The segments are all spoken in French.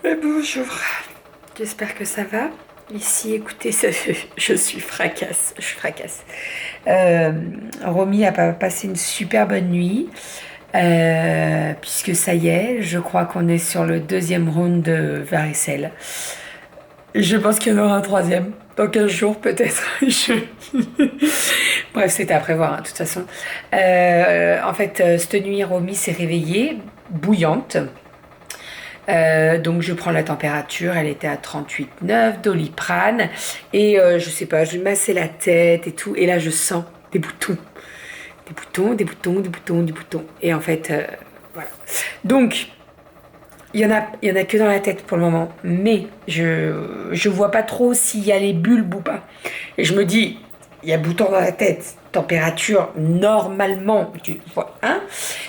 Bonjour, j'espère que ça va. Ici, écoutez, je suis fracasse, je fracasse. Romy a passé une super bonne nuit, puisque ça y est, je crois qu'on est sur le deuxième round de varicelle. Je pense qu'il y en aura un troisième, dans 15 jours peut-être. Bref, c'était à prévoir, hein, de toute façon. En fait, cette nuit, Romy s'est réveillée, bouillante. Donc je prends la température, elle était à 38,9, Doliprane, et je sais pas, je lui massais la tête et tout, et là je sens des boutons, des boutons, des boutons, des boutons, des boutons. Et en fait, voilà. Donc, il y en a que dans la tête pour le moment, mais je vois pas trop s'il y a les bulbes ou pas. Et je me dis, il y a bouton dans la tête, température normalement, tu vois, hein?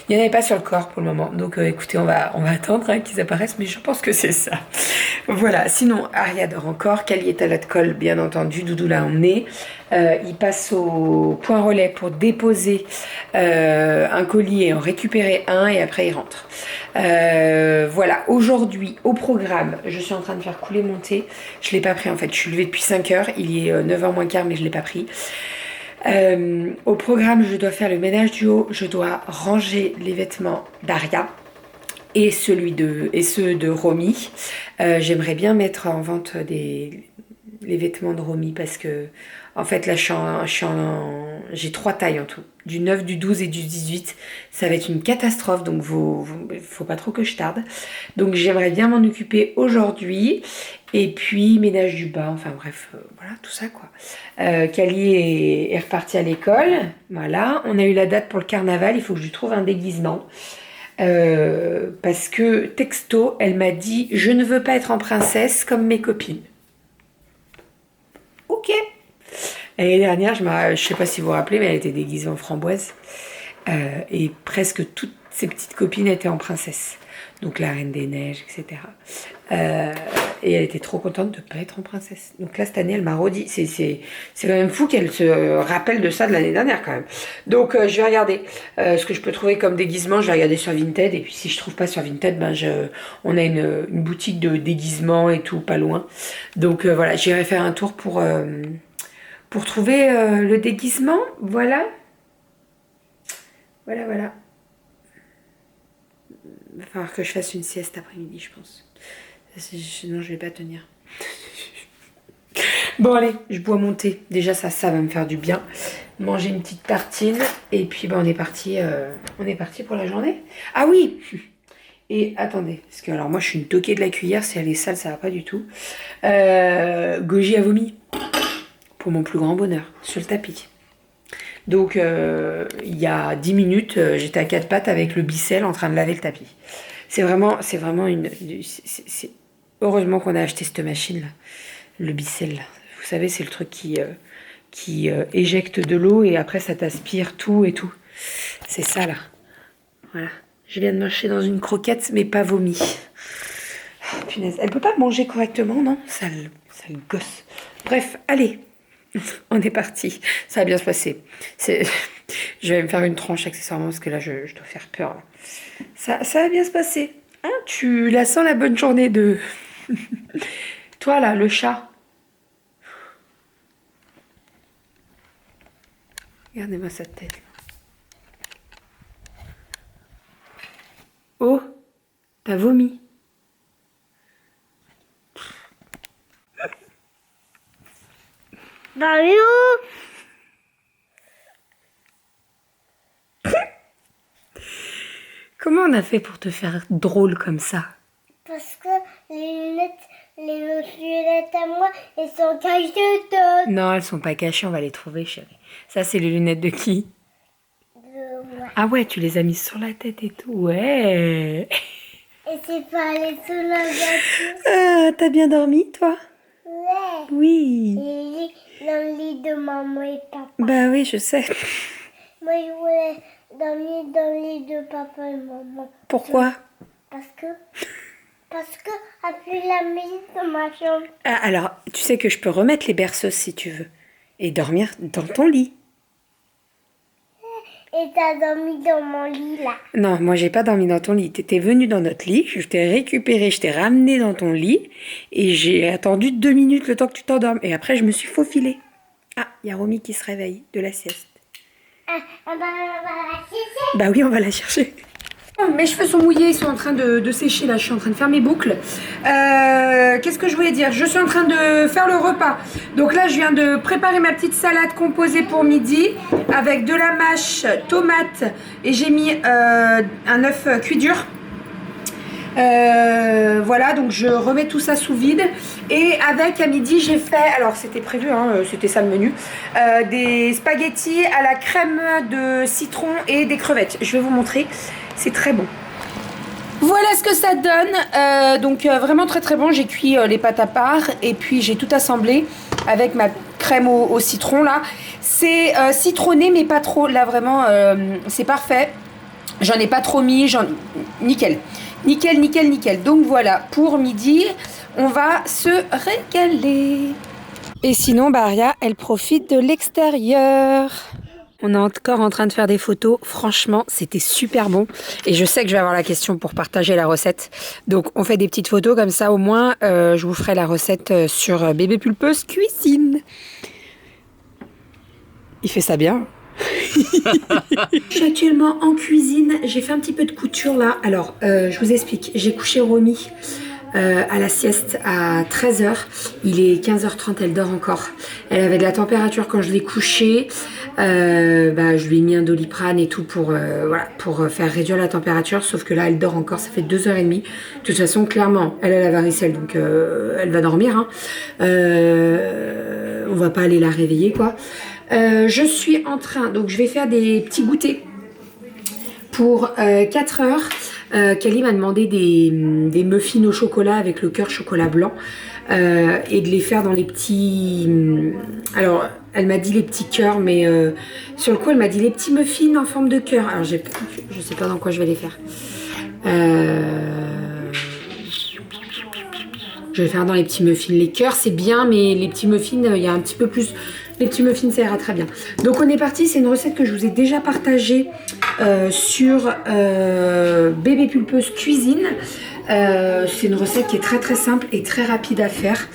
Il n'y en avait pas sur le corps pour le moment. Donc écoutez, on va attendre hein, qu'ils apparaissent, mais je pense que c'est ça. Voilà, sinon, Aria dort encore, Kali est à l'alcool, bien entendu, Doudou l'a emmené. Il passe au point relais pour déposer un colis et en récupérer un, et après il rentre. Voilà, aujourd'hui, au programme, je suis en train de faire couler mon thé. Je ne l'ai pas pris en fait, je suis levée depuis 5 heures, il est 9h moins quart, mais je ne l'ai pas pris. Au programme, je dois faire le ménage du haut, je dois ranger les vêtements d'Aria et ceux de Romy. J'aimerais bien mettre en vente les vêtements de Romy parce que en fait là j'ai 3 tailles en tout, du 9, du 12 et du 18. Ça va être une catastrophe, donc faut pas trop que je tarde. Donc j'aimerais bien m'en occuper aujourd'hui. Et puis ménage du bas, enfin bref, voilà, tout ça quoi. Kali est reparti à l'école, voilà. On a eu la date pour le carnaval, il faut que je lui trouve un déguisement. Parce que texto, elle m'a dit je ne veux pas être en princesse comme mes copines. Ok. L'année dernière, je sais pas si vous vous rappelez, mais elle était déguisée en framboise. Et presque toutes ses petites copines étaient en princesse. Donc la Reine des Neiges, etc. Euh, et elle était trop contente de ne pas être en princesse. Donc là, cette année, elle m'a redit. C'est quand même fou qu'elle se rappelle de ça de l'année dernière, quand même. Donc je vais regarder ce que je peux trouver comme déguisement. Je vais regarder sur Vinted. Et puis si je trouve pas sur Vinted, ben on a une boutique de déguisement et tout, pas loin. Donc voilà, j'irai faire un tour pour trouver le déguisement. Voilà. Voilà, voilà. Il va falloir que je fasse une sieste après-midi, je pense. Sinon, je vais pas tenir. Bon, allez, je bois mon thé. Déjà, ça va me faire du bien. Manger une petite tartine. Et puis, on est parti pour la journée. Ah oui! Et attendez, parce que alors moi, je suis une toquée de la cuillère. Si elle est sale, ça va pas du tout. Goji a vomi. Pour mon plus grand bonheur. Sur le tapis. Donc, il y a 10 minutes, j'étais à quatre pattes avec le bicelle en train de laver le tapis. C'est vraiment heureusement qu'on a acheté cette machine là, le bicelle là. Vous savez, c'est le truc qui éjecte de l'eau et après ça t'aspire tout et tout. C'est ça là. Voilà. Je viens de marcher dans une croquette, mais pas vomi. Ah, punaise, elle peut pas manger correctement, non? Sale gosse. Bref, allez, on est parti. Ça va bien se passer. Je vais me faire une tranche accessoirement parce que là, je dois faire peur. Là. Ça va bien se passer. Hein, tu la sens la bonne journée de... Toi là, le chat. Regardez-moi sa tête. Oh, t'as vomi. Mario, Comment on a fait pour te faire drôle comme ça? parce que les lunettes à moi, elles sont cachées de Non, elles sont pas cachées, on va les trouver, chérie. Ça, c'est les lunettes de qui? moi. Ah ouais, tu les as mises sur la tête et tout, ouais. Et c'est pas les sous la voiture. Ah, t'as bien dormi, toi? Ouais. Oui. Dans le lit de maman et papa. Bah oui, je sais. Moi, je voulais dormir dans le lit de papa et maman. Pourquoi? Parce que après la musique de ma chambre. Ah, alors, tu sais que je peux remettre les berceuses si tu veux. Et dormir dans ton lit. Et Et t'as dormi dans mon lit, là. Non, moi j'ai pas dormi dans ton lit. T'étais venu dans notre lit, je t'ai récupéré, je t'ai ramené dans ton lit et j'ai attendu 2 minutes le temps que tu t'endormes. Et après je me suis faufilée. Ah, il y a Romy qui se réveille de la sieste. Ah, on va la chercher. Bah oui, on va la chercher. Mes cheveux sont mouillés, ils sont en train de sécher là, je suis en train de faire mes boucles. Qu'est-ce que je voulais dire? Je suis en train de faire le repas. Donc là, je viens de préparer ma petite salade composée pour midi avec de la mâche, tomate et j'ai mis un œuf cuit dur. Voilà, donc je remets tout ça sous vide. Et avec à midi, j'ai fait, alors c'était prévu, hein, c'était ça le menu, des spaghettis à la crème de citron et des crevettes. Je vais vous montrer, c'est très bon. Voilà ce que ça donne. Donc vraiment très très bon. J'ai cuit les pâtes à part et puis j'ai tout assemblé avec ma crème au citron là. C'est citronné mais pas trop. Là vraiment c'est parfait. J'en ai pas trop mis. Nickel. Nickel, nickel, nickel. Donc voilà, pour midi, on va se régaler. Et sinon, Aria, elle profite de l'extérieur. On est encore en train de faire des photos. Franchement, c'était super bon. Et je sais que je vais avoir la question pour partager la recette. Donc, on fait des petites photos comme ça. Au moins, je vous ferai la recette sur Bébé Pulpeuse Cuisine. Il fait ça bien. Je suis actuellement en cuisine. J'ai fait un petit peu de couture là. Alors, je vous explique. J'ai couché Romy à la sieste à 13h. Il est 15h30, elle dort encore. Elle avait de la température quand je l'ai couchée. Je lui ai mis un Doliprane et tout pour faire réduire la température. Sauf que là, elle dort encore. Ça fait 2h30. De toute façon, clairement, elle a la varicelle, donc elle va dormir. Hein. On va pas aller la réveiller, quoi. Je suis en train, donc je vais faire des petits goûters pour 4 heures. Kali m'a demandé des muffins au chocolat avec le cœur chocolat blanc et de les faire dans les petits... Alors, elle m'a dit les petits cœurs, mais sur le coup, elle m'a dit les petits muffins en forme de cœur. Alors, je sais pas dans quoi je vais les faire. Je vais faire dans les petits muffins. Les cœurs, c'est bien, mais les petits muffins, il y a un petit peu plus... Les petits muffins, ça ira très bien. Donc, on est parti. C'est une recette que je vous ai déjà partagée sur Bébé Pulpeuse Cuisine. C'est une recette qui est très très simple et très rapide à faire.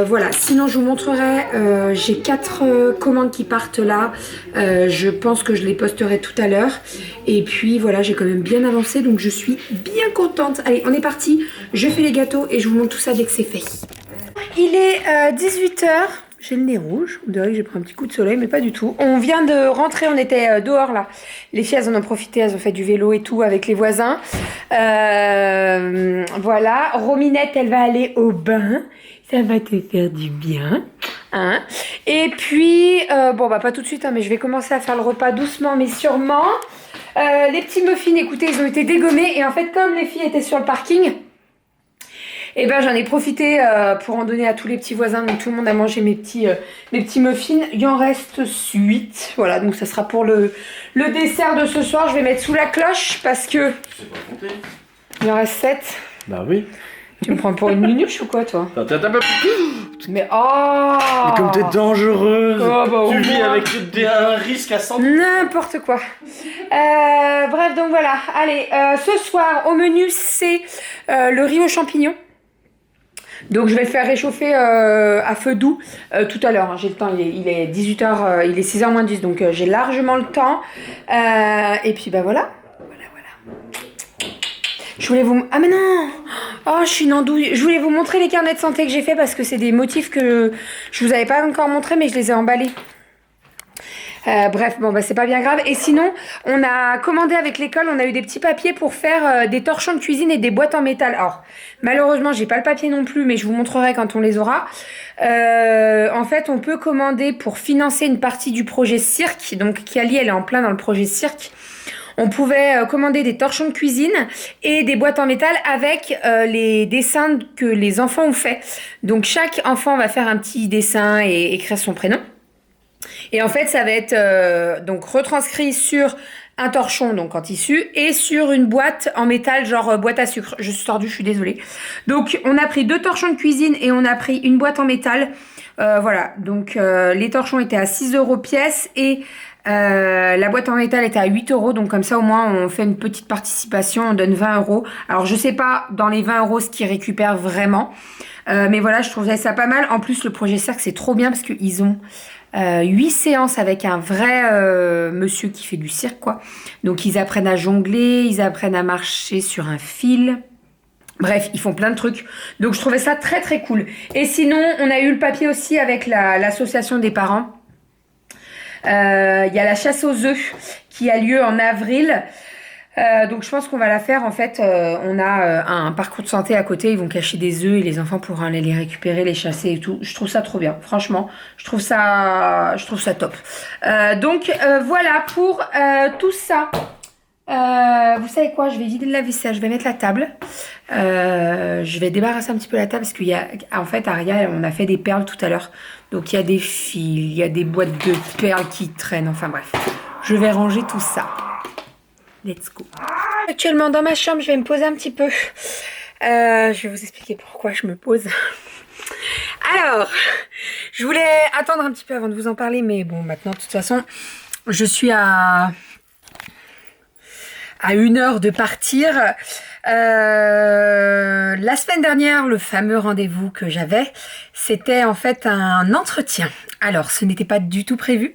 Voilà, sinon je vous montrerai, j'ai 4 commandes qui partent là, je pense que je les posterai tout à l'heure. Et puis voilà, j'ai quand même bien avancé, donc je suis bien contente. Allez, on est parti, je fais les gâteaux et je vous montre tout ça dès que c'est fait. Il est 18h. J'ai le nez rouge, vous verrez que j'ai pris un petit coup de soleil, mais pas du tout. On vient de rentrer, on était dehors là. Les filles, elles en ont profité, elles ont fait du vélo et tout avec les voisins. Voilà, Rominette, elle va aller au bain. Ça va te faire du bien. Hein. Et puis, pas tout de suite, hein, mais je vais commencer à faire le repas doucement, mais sûrement. Les petits muffins, écoutez, ils ont été dégommés. Et en fait, comme les filles étaient sur le parking... Et ben j'en ai profité pour en donner à tous les petits voisins. Donc tout le monde a mangé mes petits muffins. Il en reste 8. Voilà, donc ça sera pour le dessert de ce soir. Je vais mettre sous la cloche parce que... Tu sais pas compter. Il en reste 7. Bah oui. Tu me prends pour une minuche ou quoi, toi? T'as pas Mais oh! Mais comme t'es dangereuse. Tu vis avec un risque à 100. N'importe quoi. Bref, donc voilà. Allez, ce soir, au menu, c'est le riz aux champignons. Donc je vais le faire réchauffer à feu doux tout à l'heure. Hein. J'ai le temps, il est 18h, il est 6h moins 10, donc j'ai largement le temps. Et puis bah voilà. Je voulais vous... Ah mais non! Oh, je suis une andouille. Je voulais vous montrer les carnets de santé que j'ai fait parce que c'est des motifs que je vous avais pas encore montré, mais je les ai emballés. Bref, c'est pas bien grave. Et sinon, on a commandé avec l'école, on a eu des petits papiers pour faire des torchons de cuisine et des boîtes en métal. Alors, malheureusement, j'ai pas le papier non plus, mais je vous montrerai quand on les aura. En fait, on peut commander pour financer une partie du projet cirque. Donc, Kali, elle est en plein dans le projet cirque. On pouvait commander des torchons de cuisine et des boîtes en métal avec les dessins que les enfants ont fait. Donc, chaque enfant va faire un petit dessin et écrire son prénom. Et en fait, ça va être donc retranscrit sur un torchon donc en tissu et sur une boîte en métal genre boîte à sucre. Je suis tordue, je suis désolée. Donc on a pris 2 torchons de cuisine et on a pris une boîte en métal. Voilà, donc les torchons étaient à 6 € pièce et La boîte en métal était à 8 euros, donc comme ça au moins on fait une petite participation, on donne 20 euros. Alors je sais pas dans les 20 euros ce qu'ils récupèrent vraiment, mais voilà, je trouvais ça pas mal. En plus le projet Cercle c'est trop bien parce qu'ils ont 8 séances avec un vrai monsieur qui fait du cirque quoi. Donc ils apprennent à jongler, ils apprennent à marcher sur un fil. Bref, ils font plein de trucs. Donc je trouvais ça très très cool. Et sinon, on a eu le papier aussi avec l'association des parents. Il y a la chasse aux œufs qui a lieu en avril. Donc je pense qu'on va la faire. En fait, on a un parcours de santé à côté. Ils vont cacher des œufs et les enfants pourront aller les récupérer, les chasser et tout. Je trouve ça trop bien. Franchement, je trouve ça top. Donc voilà pour tout ça. Vous savez quoi, je vais vider le lave-vaisselle, je vais mettre la table. Je vais débarrasser un petit peu la table parce qu'il y a, en fait, Aria, on a fait des perles tout à l'heure. Donc il y a des fils, il y a des boîtes de perles qui traînent. Enfin bref, je vais ranger tout ça. Let's go. Actuellement dans ma chambre, je vais me poser un petit peu. Je vais vous expliquer pourquoi je me pose. Alors, je voulais attendre un petit peu avant de vous en parler, mais bon, maintenant, de toute façon, je suis à 1 heure de partir. La semaine dernière, le fameux rendez-vous que j'avais, c'était en fait un entretien. Alors, ce n'était pas du tout prévu.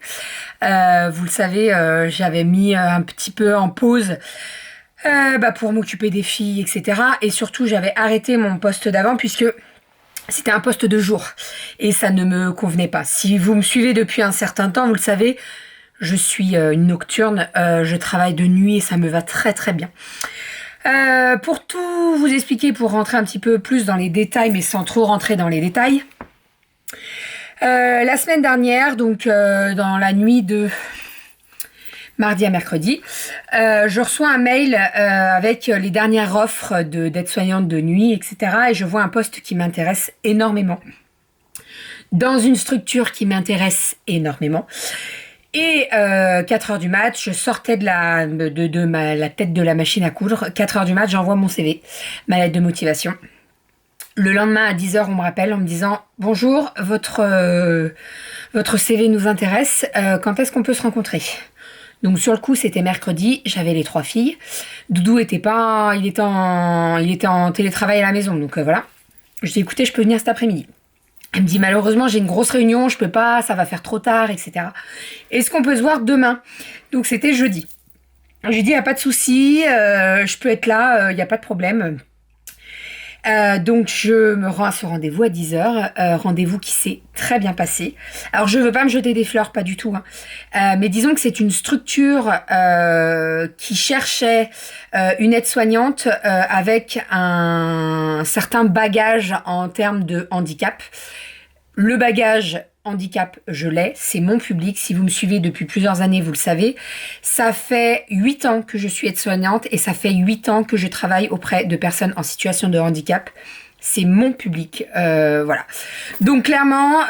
Vous le savez, j'avais mis un petit peu en pause pour m'occuper des filles, etc. Et surtout, j'avais arrêté mon poste d'avant puisque c'était un poste de jour et ça ne me convenait pas. Si vous me suivez depuis un certain temps, vous le savez, je suis une nocturne, je travaille de nuit et ça me va très très bien. Pour tout vous expliquer, pour rentrer un petit peu plus dans les détails, mais sans trop rentrer dans les détails, la semaine dernière, donc dans la nuit de mardi à mercredi, je reçois un mail avec les dernières offres d'aide-soignante de nuit, etc. Et je vois un poste qui m'intéresse énormément, dans une structure qui m'intéresse énormément. Et 4 heures du mat, je sortais de la tête de la machine à coudre. 4 heures du mat, j'envoie mon CV, ma lettre de motivation. Le lendemain à 10 heures, on me rappelle en me disant « Bonjour, votre CV nous intéresse. Quand est-ce qu'on peut se rencontrer ?» Donc sur le coup, c'était mercredi, j'avais les 3 filles. Doudou il était en télétravail à la maison, donc voilà. Je dis « Écoutez, je peux venir cet après-midi. » Elle me dit malheureusement j'ai une grosse réunion, je peux pas, ça va faire trop tard, etc. Est-ce qu'on peut se voir demain? Donc c'était jeudi. Je lui dis y a pas de souci, je peux être là, y a pas de problème. Donc je me rends à ce rendez-vous à 10h, rendez-vous qui s'est très bien passé. Alors je veux pas me jeter des fleurs, pas du tout, hein. Mais disons que c'est une structure qui cherchait une aide-soignante avec un certain bagage en termes de handicap. Le bagage handicap, je l'ai, c'est mon public. Si vous me suivez depuis plusieurs années, vous le savez. Ça fait 8 ans que je suis aide-soignante et ça fait 8 ans que je travaille auprès de personnes en situation de handicap. C'est mon public, voilà. Donc clairement,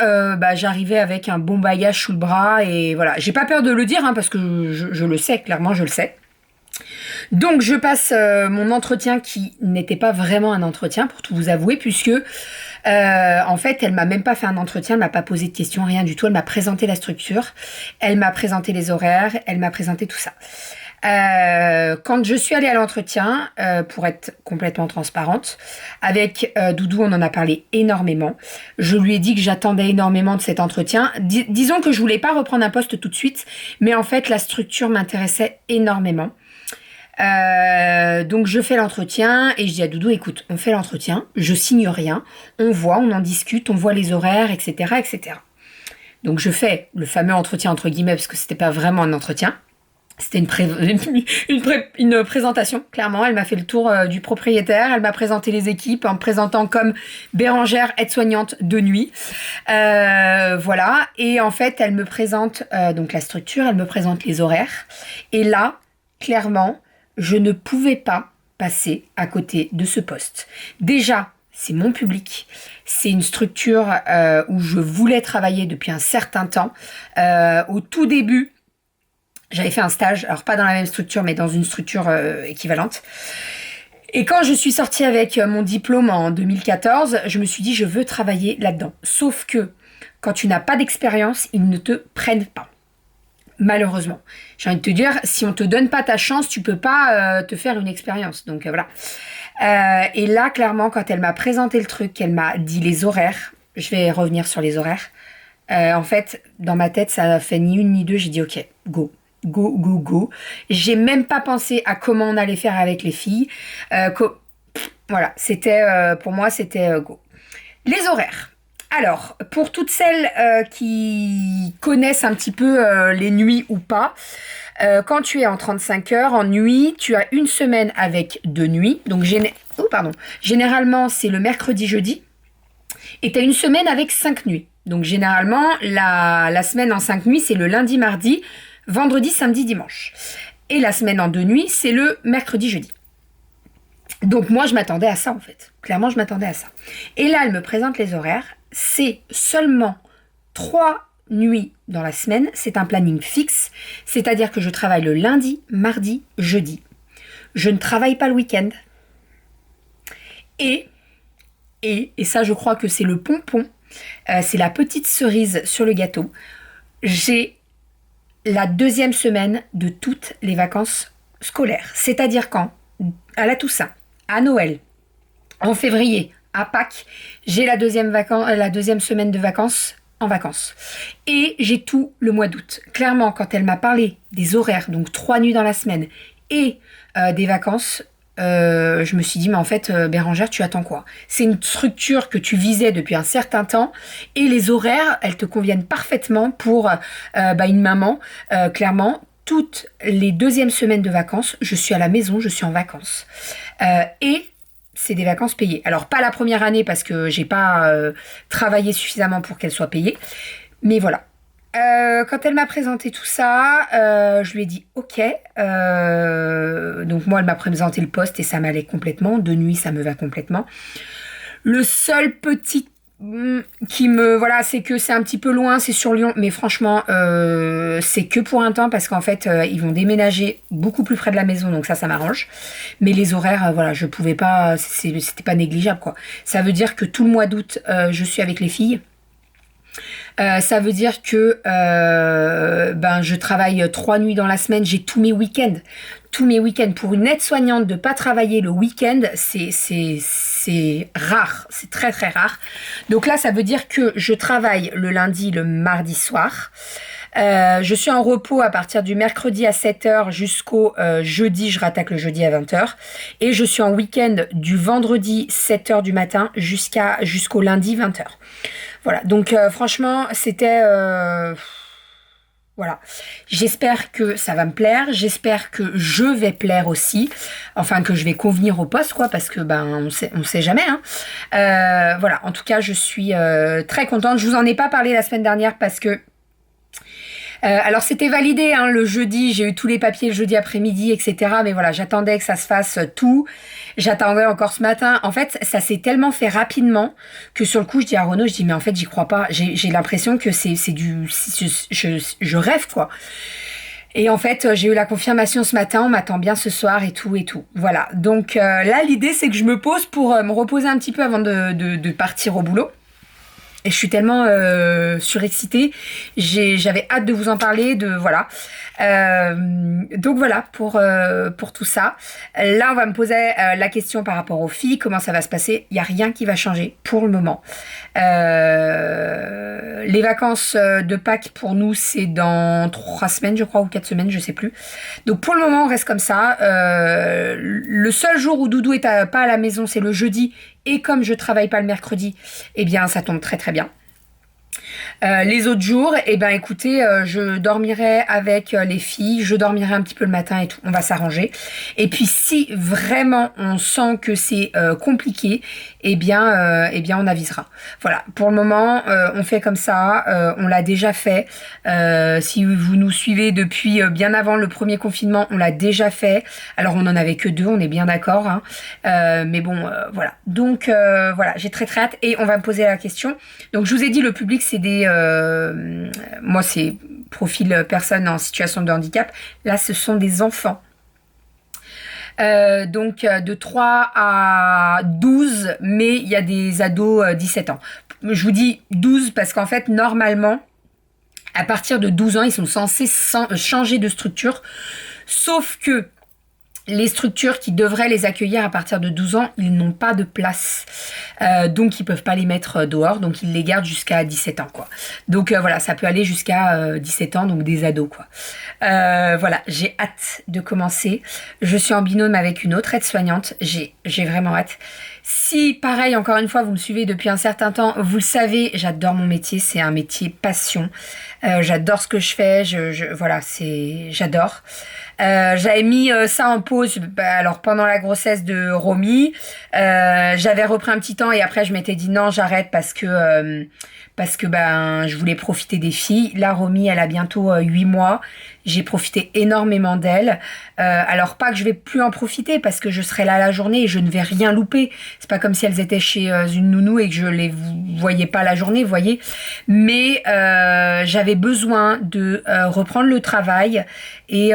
j'arrivais avec un bon bagage sous le bras et voilà. J'ai pas peur de le dire hein, parce que je le sais, clairement je le sais. Donc je passe mon entretien qui n'était pas vraiment un entretien pour tout vous avouer puisque en fait elle m'a même pas fait un entretien, elle m'a pas posé de questions, rien du tout, elle m'a présenté la structure, elle m'a présenté les horaires, elle m'a présenté tout ça. Quand je suis allée à l'entretien, pour être complètement transparente, avec Doudou, on en a parlé énormément. Je lui ai dit que j'attendais énormément de cet entretien. Disons que je voulais pas reprendre un poste tout de suite, mais en fait la structure m'intéressait énormément. Donc je fais l'entretien et je dis à Doudou écoute on fait l'entretien, je signe rien, on voit, on en discute, on voit les horaires etc. Donc je fais le fameux entretien entre guillemets parce que c'était pas vraiment un entretien, c'était une présentation clairement. Elle m'a fait le tour du propriétaire, elle m'a présenté les équipes en me présentant comme Bérangère aide-soignante de nuit, voilà. Et en fait elle me présente donc la structure, elle me présente les horaires et là clairement je ne pouvais pas passer à côté de ce poste. Déjà, c'est mon public. C'est une structure où je voulais travailler depuis un certain temps. Au tout début, j'avais fait un stage, alors pas dans la même structure, mais dans une structure équivalente. Et quand je suis sortie avec mon diplôme en 2014, je me suis dit, je veux travailler là-dedans. Sauf que, quand tu n'as pas d'expérience, ils ne te prennent pas. Malheureusement. J'ai envie de te dire, si on te donne pas ta chance, tu peux pas te faire une expérience. Donc voilà. Et là, clairement, quand elle m'a présenté le truc, qu'elle m'a dit les horaires, je vais revenir sur les horaires. En fait, dans ma tête, ça a fait ni une ni deux. J'ai dit, ok, go. Go, go, go. J'ai même pas pensé à comment on allait faire avec les filles. Voilà, c'était pour moi, c'était go. Les horaires. Alors, pour toutes celles qui connaissent un petit peu les nuits ou pas, quand tu es en 35 heures, en nuit, tu as une semaine avec 2 nuits. Donc, généralement, c'est le mercredi, jeudi. Et tu as une semaine avec 5 nuits. Donc, généralement, la semaine en 5 nuits, c'est le lundi, mardi, vendredi, samedi, dimanche. Et la semaine en 2 nuits, c'est le mercredi, jeudi. Donc, moi, je m'attendais à ça, en fait. Clairement, je m'attendais à ça. Et là, elle me présente les horaires. C'est seulement 3 nuits dans la semaine. C'est un planning fixe. C'est-à-dire que je travaille le lundi, mardi, jeudi. Je ne travaille pas le week-end. Et ça, je crois que c'est le pompon. C'est la petite cerise sur le gâteau. J'ai la 2e semaine de toutes les vacances scolaires. C'est-à-dire quand, à la Toussaint, à Noël, en février, à Pâques, j'ai la 2e semaine de vacances en vacances. Et j'ai tout le mois d'août. Clairement, quand elle m'a parlé des horaires, donc 3 nuits dans la semaine, et des vacances, je me suis dit, mais en fait, Bérangère, tu attends quoi? C'est une structure que tu visais depuis un certain temps, et les horaires, elles te conviennent parfaitement pour une maman. Clairement, toutes les 2e semaines de vacances, je suis à la maison, je suis en vacances. Et c'est des vacances payées. Alors, pas la première année parce que j'ai pas travaillé suffisamment pour qu'elles soient payées. Mais voilà. Quand elle m'a présenté tout ça, je lui ai dit ok. Donc moi, elle m'a présenté le poste et ça m'allait complètement. De nuit, ça me va complètement. Le seul petit qui me voilà, c'est que c'est un petit peu loin, c'est sur Lyon, mais franchement c'est que pour un temps parce qu'en fait ils vont déménager beaucoup plus près de la maison, donc ça m'arrange. Mais les horaires, voilà, je pouvais pas, c'était pas négligeable quoi. Ça veut dire que tout le mois d'août je suis avec les filles. Ça veut dire que je travaille 3 nuits dans la semaine, j'ai tous mes week-ends. Pour une aide-soignante de pas travailler le week-end, c'est rare, c'est très très rare. Donc là, ça veut dire que je travaille le lundi, le mardi soir. Je suis en repos à partir du mercredi à 7h jusqu'au jeudi, je rattaque le jeudi à 20h. Et je suis en week-end du vendredi 7h du matin jusqu'au lundi 20h. Voilà, donc franchement, c'était... Voilà, j'espère que ça va me plaire, j'espère que je vais plaire aussi, enfin que je vais convenir au poste quoi, parce que on sait jamais hein. Voilà, en tout cas je suis très contente. Je vous en ai pas parlé la semaine dernière parce que alors c'était validé hein, le jeudi, j'ai eu tous les papiers le jeudi après-midi, etc. Mais voilà, j'attendais que ça se fasse tout. J'attendais encore ce matin. En fait, ça s'est tellement fait rapidement que sur le coup, je dis à Renaud, mais en fait, j'y crois pas. J'ai l'impression que je rêve quoi. Et en fait, j'ai eu la confirmation ce matin, on m'attend bien ce soir et tout et tout. Voilà. Donc là, l'idée, c'est que je me pose pour me reposer un petit peu avant de partir au boulot. Et je suis tellement surexcitée. J'avais hâte de vous en parler, voilà. Donc voilà pour tout ça. Là, on va me poser la question par rapport aux filles. Comment ça va se passer? Il n'y a rien qui va changer pour le moment. Les vacances de Pâques, pour nous, c'est dans 3 semaines, je crois, ou 4 semaines, je sais plus. Donc pour le moment, on reste comme ça. Le seul jour où Doudou est pas à la maison, c'est le jeudi. Et comme je travaille pas le mercredi, eh bien, ça tombe très très bien. Les autres jours, écoutez, je dormirai avec les filles, je dormirai un petit peu le matin et tout, on va s'arranger. Et puis si vraiment on sent que c'est compliqué, on avisera. Voilà, pour le moment, on fait comme ça, on l'a déjà fait. Si vous nous suivez depuis bien avant le premier confinement, on l'a déjà fait. Alors on n'en avait que 2, on est bien d'accord. Hein. Mais bon, voilà. Donc voilà, j'ai très très hâte et on va me poser la question. Donc je vous ai dit, le public, c'est moi c'est profil personnes en situation de handicap. Là ce sont des enfants. Donc de 3 à 12, mais il y a des ados 17 ans. Je vous dis 12 parce qu'en fait normalement À partir de 12 ans, ils sont censés changer de structure, sauf que les structures qui devraient les accueillir à partir de 12 ans, ils n'ont pas de place. Donc, ils peuvent pas les mettre dehors. Donc, ils les gardent jusqu'à 17 ans, quoi. Donc, voilà, ça peut aller jusqu'à 17 ans, donc des ados, quoi. Voilà, j'ai hâte de commencer. Je suis en binôme avec une autre aide-soignante. J'ai vraiment hâte. Si, pareil, encore une fois, vous me suivez depuis un certain temps, vous le savez, j'adore mon métier. C'est un métier passion. J'adore ce que je fais. Voilà, j'adore. J'avais mis ça en pause alors pendant la grossesse de Romy. J'avais repris un petit temps et après je m'étais dit non, j'arrête parce que je voulais profiter des filles. Là, Romy, elle a bientôt 8 mois. J'ai profité énormément d'elle. Alors pas que je vais plus en profiter parce que je serai là la journée et je ne vais rien louper. C'est pas comme si elles étaient chez une nounou et que je les voyais pas la journée, vous voyez. Mais j'avais besoin de reprendre le travail et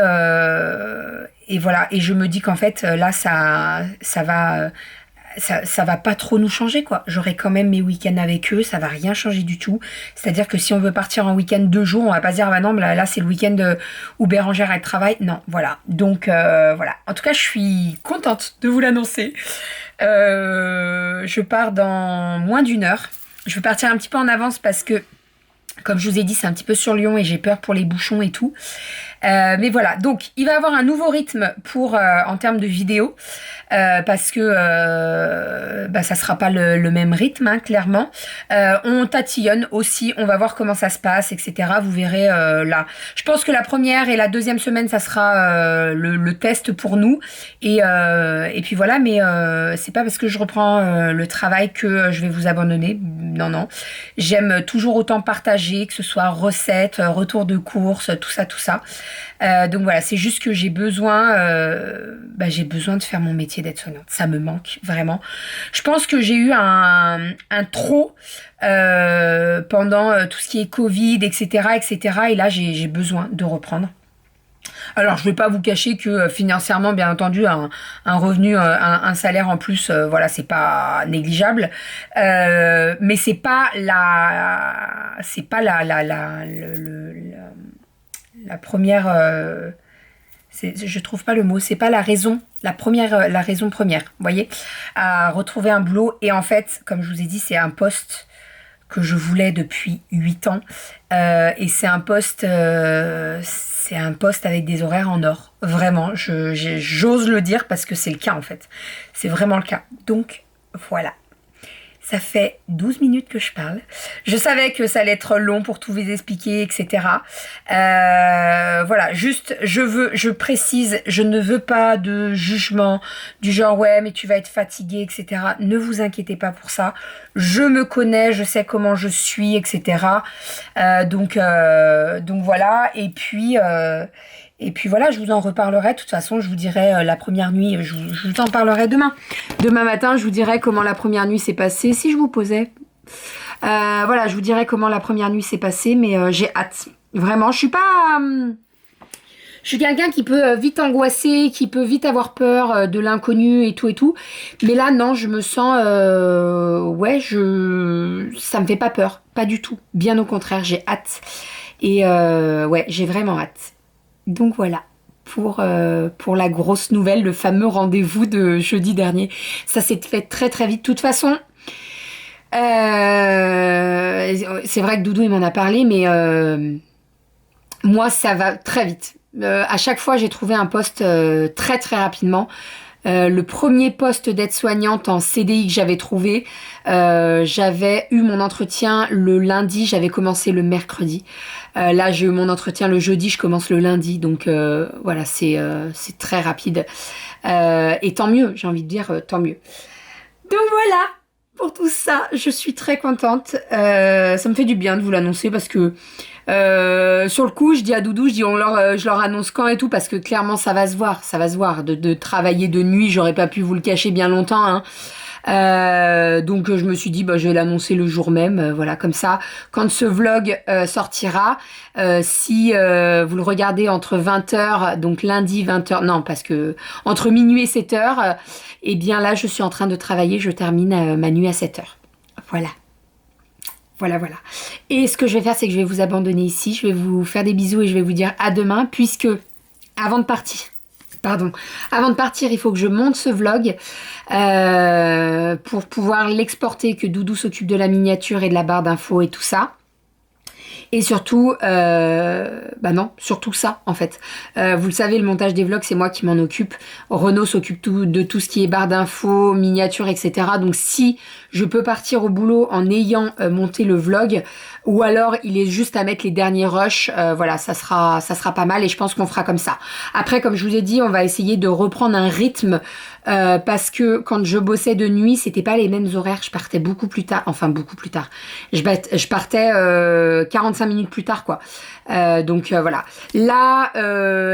voilà. Et je me dis qu'en fait là ça va pas trop nous changer, quoi. J'aurai quand même mes week-ends avec eux, ça va rien changer du tout. C'est-à-dire que si on veut partir en week-end 2 jours, on va pas se dire ah bah non, là c'est le week-end où Bérangère elle travaille. Non, voilà. Donc voilà. En tout cas, je suis contente de vous l'annoncer. Je pars dans moins d'1 heure. Je vais partir un petit peu en avance parce que, comme je vous ai dit, c'est un petit peu sur Lyon et j'ai peur pour les bouchons et tout. Mais voilà, donc il va avoir un nouveau rythme pour en termes de vidéo parce que ça sera pas le même rythme, hein, clairement. On tatillonne aussi, on va voir comment ça se passe, etc. Vous verrez là. Je pense que la première et la deuxième semaine, ça sera le test pour nous. Et puis voilà, mais c'est pas parce que je reprends le travail que je vais vous abandonner. Non, non. J'aime toujours autant partager, que ce soit recettes, retour de courses, tout ça. Donc voilà, c'est juste que j'ai besoin de faire mon métier d'aide-soignante. Ça me manque vraiment. Je pense que j'ai eu un trop pendant tout ce qui est Covid, etc. Et là, j'ai besoin de reprendre. Alors, je ne vais pas vous cacher que financièrement, bien entendu, un revenu, un salaire en plus, voilà, c'est pas négligeable. Mais c'est pas la première, je trouve pas le mot, c'est pas la raison, la raison première, vous voyez, à retrouver un boulot. Et en fait, comme je vous ai dit, c'est un poste que je voulais depuis 8 ans, et c'est un poste avec des horaires en or, vraiment, j'ose le dire parce que c'est le cas en fait, c'est vraiment le cas. Donc voilà. Ça fait 12 minutes que je parle. Je savais que ça allait être long pour tout vous expliquer, etc. Voilà, juste, je précise, je ne veux pas de jugement du genre, ouais, mais tu vas être fatigué, etc. Ne vous inquiétez pas pour ça. Je me connais, je sais comment je suis, etc. Donc voilà. Et puis voilà, je vous en reparlerai. De toute façon, je vous dirai la première nuit, je vous en parlerai demain. Demain matin, je vous dirai comment la première nuit s'est passée. Si je vous posais. Voilà, je vous dirai comment la première nuit s'est passée, mais j'ai hâte. Vraiment, je suis pas... je suis quelqu'un qui peut vite angoisser, qui peut vite avoir peur de l'inconnu et tout. Mais là, non, je me sens... ça me fait pas peur. Pas du tout. Bien au contraire, j'ai hâte. Et j'ai vraiment hâte. Donc voilà, pour la grosse nouvelle, le fameux rendez-vous de jeudi dernier. Ça s'est fait très très vite. De toute façon, c'est vrai que Doudou il m'en a parlé, mais moi ça va très vite. À chaque fois j'ai trouvé un poste très très rapidement. Le premier poste d'aide-soignante en CDI que j'avais trouvé, j'avais eu mon entretien le lundi, j'avais commencé le mercredi. Là, j'ai eu mon entretien le jeudi, je commence le lundi. Donc voilà, c'est très rapide. Et tant mieux, j'ai envie de dire, tant mieux. Donc voilà, pour tout ça, je suis très contente. Ça me fait du bien de vous l'annoncer parce que sur le coup, je dis à Doudou, je leur annonce quand et tout, parce que clairement ça va se voir. De travailler de nuit, j'aurais pas pu vous le cacher bien longtemps, hein. Donc je me suis dit je vais l'annoncer le jour même, voilà, comme ça quand ce vlog sortira, si vous le regardez entre 20h, donc lundi 20h, non, parce que entre minuit et 7h, et bien là je suis en train de travailler, je termine ma nuit à 7h, voilà. Voilà, voilà. Et ce que je vais faire, c'est que je vais vous abandonner ici. Je vais vous faire des bisous et je vais vous dire à demain, puisque avant de partir, il faut que je monte ce vlog pour pouvoir l'exporter, que Doudou s'occupe de la miniature et de la barre d'infos et tout ça. Et surtout, surtout ça en fait. Vous le savez, le montage des vlogs, c'est moi qui m'en occupe. Renaud s'occupe de tout ce qui est barre d'infos, miniature, etc. Donc si je peux partir au boulot en ayant monté le vlog, ou alors il est juste à mettre les derniers rushs, voilà, ça sera pas mal et je pense qu'on fera comme ça. Après, comme je vous ai dit, on va essayer de reprendre un rythme parce que quand je bossais de nuit, c'était pas les mêmes horaires, je partais beaucoup plus tard, je partais 45 minutes plus tard quoi. Donc voilà. Là,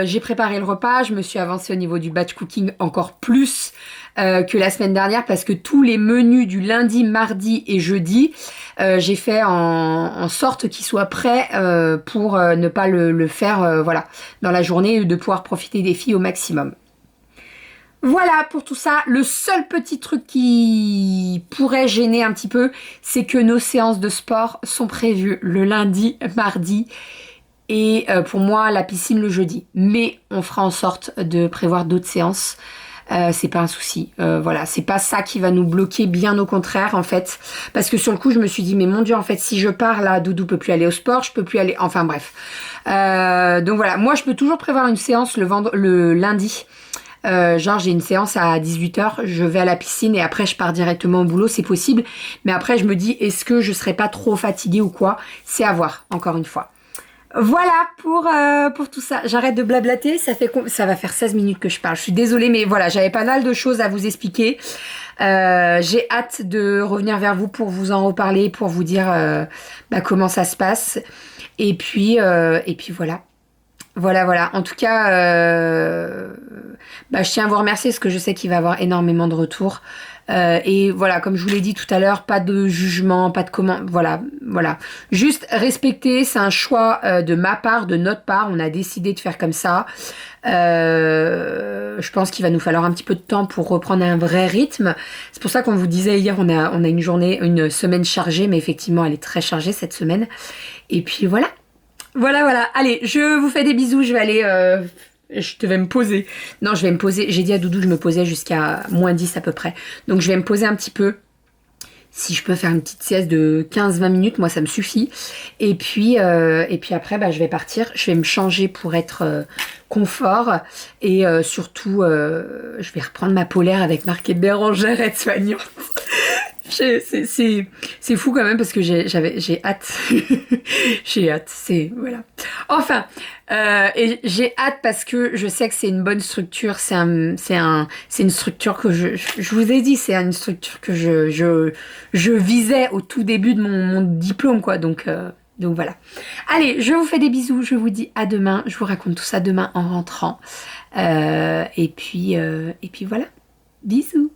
j'ai préparé le repas, je me suis avancée au niveau du batch cooking encore plus que la semaine dernière parce que tous les menus du lundi, mardi et jeudi, j'ai fait en sorte qu'ils soient prêts pour ne pas le faire voilà, dans la journée, de pouvoir profiter des filles au maximum. Voilà pour tout ça. Le seul petit truc qui pourrait gêner un petit peu, c'est que nos séances de sport sont prévues le lundi, mardi et pour moi la piscine le jeudi. Mais on fera en sorte de prévoir d'autres séances. C'est pas un souci, voilà, c'est pas ça qui va nous bloquer, bien au contraire en fait, parce que sur le coup je me suis dit mais mon Dieu, en fait si je pars là, Doudou peut plus aller au sport, je peux plus aller, enfin bref, donc voilà, moi je peux toujours prévoir une séance le lundi. Genre j'ai une séance à 18h, je vais à la piscine et après je pars directement au boulot, c'est possible, mais après je me dis est-ce que je serais pas trop fatiguée ou quoi, c'est à voir, encore une fois. Voilà pour tout ça. J'arrête de blablater, ça va faire 16 minutes que je parle. Je suis désolée, mais voilà, j'avais pas mal de choses à vous expliquer. J'ai hâte de revenir vers vous pour vous en reparler, pour vous dire comment ça se passe. Et puis voilà. Voilà. En tout cas, je tiens à vous remercier parce que je sais qu'il va y avoir énormément de retours. Et voilà, comme je vous l'ai dit tout à l'heure, pas de jugement, pas de comment, voilà. Juste respecter, c'est un choix de ma part, de notre part, on a décidé de faire comme ça. Je pense qu'il va nous falloir un petit peu de temps pour reprendre un vrai rythme. C'est pour ça qu'on vous disait hier, on a une semaine chargée, mais effectivement, elle est très chargée cette semaine. Et puis voilà. Voilà. Allez, je vous fais des bisous, je vais aller... Je devais me poser. Non, je vais me poser. J'ai dit à Doudou, je me posais jusqu'à -10 à peu près. Donc, je vais me poser un petit peu. Si je peux faire une petite sieste de 15-20 minutes, moi, ça me suffit. Et puis après, je vais partir. Je vais me changer pour être confort. Et surtout, je vais reprendre ma polaire avec marqué Bérangère aide-soignante. C'est fou quand même parce que j'ai hâte. J'ai hâte, voilà. Enfin, et j'ai hâte parce que je sais que c'est une bonne structure. C'est une structure que je vous ai dit, c'est une structure que je visais au tout début de mon diplôme, quoi. Donc voilà. Allez, je vous fais des bisous. Je vous dis à demain. Je vous raconte tout ça demain en rentrant. Et puis voilà. Bisous.